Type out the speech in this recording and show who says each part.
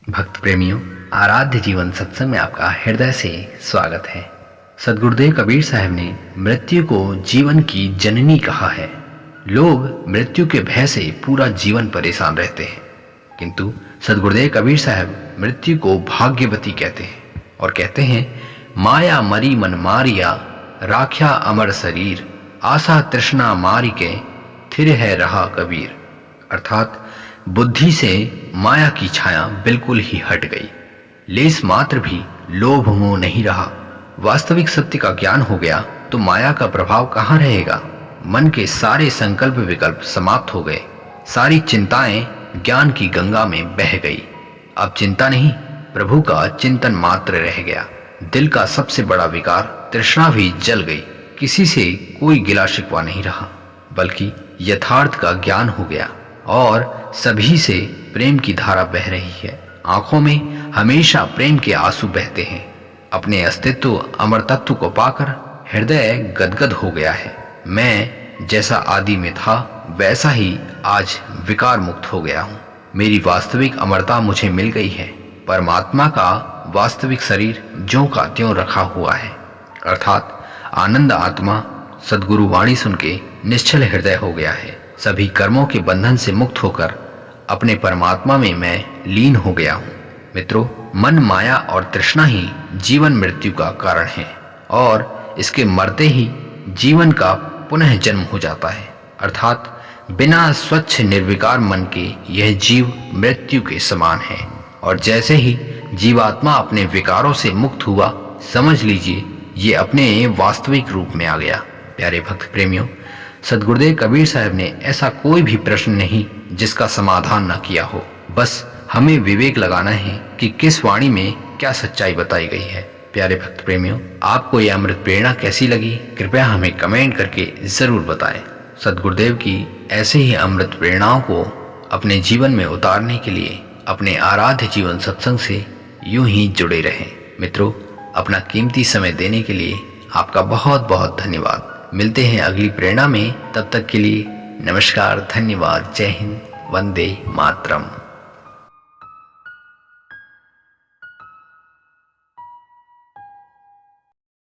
Speaker 1: भक्त प्रेमियों, आराध्य जीवन सत्संग में आपका हृदय से स्वागत है। सद्गुरुदेव कबीर साहब ने मृत्यु को जीवन की जननी कहा है। लोग मृत्यु के भय से पूरा जीवन परेशान रहते हैं, किंतु सद्गुरुदेव कबीर साहब मृत्यु को भाग्यवती कहते हैं और कहते हैं, माया मरी मन मारिया, राख्या अमर शरीर, आशा तृष्णा मारी के, थिर है रहा कबीर। अर्थात बुद्धि से माया की छाया बिल्कुल ही हट गई, लेस मात्र भी लोभ मोह नहीं रहा। वास्तविक सत्य का ज्ञान हो गया तो माया का प्रभाव कहाँ रहेगा। मन के सारे संकल्प विकल्प समाप्त हो गए, सारी चिंताएं ज्ञान की गंगा में बह गई। अब चिंता नहीं, प्रभु का चिंतन मात्र रह गया। दिल का सबसे बड़ा विकार तृष्णा भी जल गई। किसी से कोई गिला शिकवा नहीं रहा, बल्कि यथार्थ का ज्ञान हो गया और सभी से प्रेम की धारा बह रही है। आंखों में हमेशा प्रेम के आंसू बहते हैं। अपने अस्तित्व अमर तत्व को पाकर हृदय गदगद हो गया है। मैं जैसा आदि में था वैसा ही आज विकार मुक्त हो गया हूँ। मेरी वास्तविक अमरता मुझे मिल गई है। परमात्मा का वास्तविक शरीर ज्यों का त्यों रखा हुआ है। अर्थात आनंद आत्मा सद्गुरु वाणी सुन के निश्चल हृदय हो गया है। सभी कर्मों के बंधन से मुक्त होकर अपने परमात्मा में मैं लीन हो गया हूँ। मित्रों, मन, माया और तृष्णा ही जीवन मृत्यु का कारण है और इसके मरते ही जीवन का पुनः जन्म हो जाता है। अर्थात बिना स्वच्छ निर्विकार मन के यह जीव मृत्यु के समान है और जैसे ही जीवात्मा अपने विकारों से मुक्त हुआ, समझ लीजिए ये अपने वास्तविक रूप में आ गया। प्यारे भक्त प्रेमियों, सद्गुरुदेव कबीर साहब ने ऐसा कोई भी प्रश्न नहीं जिसका समाधान न किया हो। बस हमें विवेक लगाना है कि किस वाणी में क्या सच्चाई बताई गई है। प्यारे भक्त प्रेमियों, आपको यह अमृत प्रेरणा कैसी लगी, कृपया हमें कमेंट करके जरूर बताएं। सद्गुरुदेव की ऐसे ही अमृत प्रेरणाओं को अपने जीवन में उतारने के लिए अपने आराध्य जीवन सत्संग से यूं ही जुड़े रहें। मित्रों, अपना कीमती समय देने के लिए आपका बहुत बहुत धन्यवाद। मिलते हैं अगली प्रेरणा में, तब तक के लिए नमस्कार, धन्यवाद, जय हिंद, वंदे मातरम।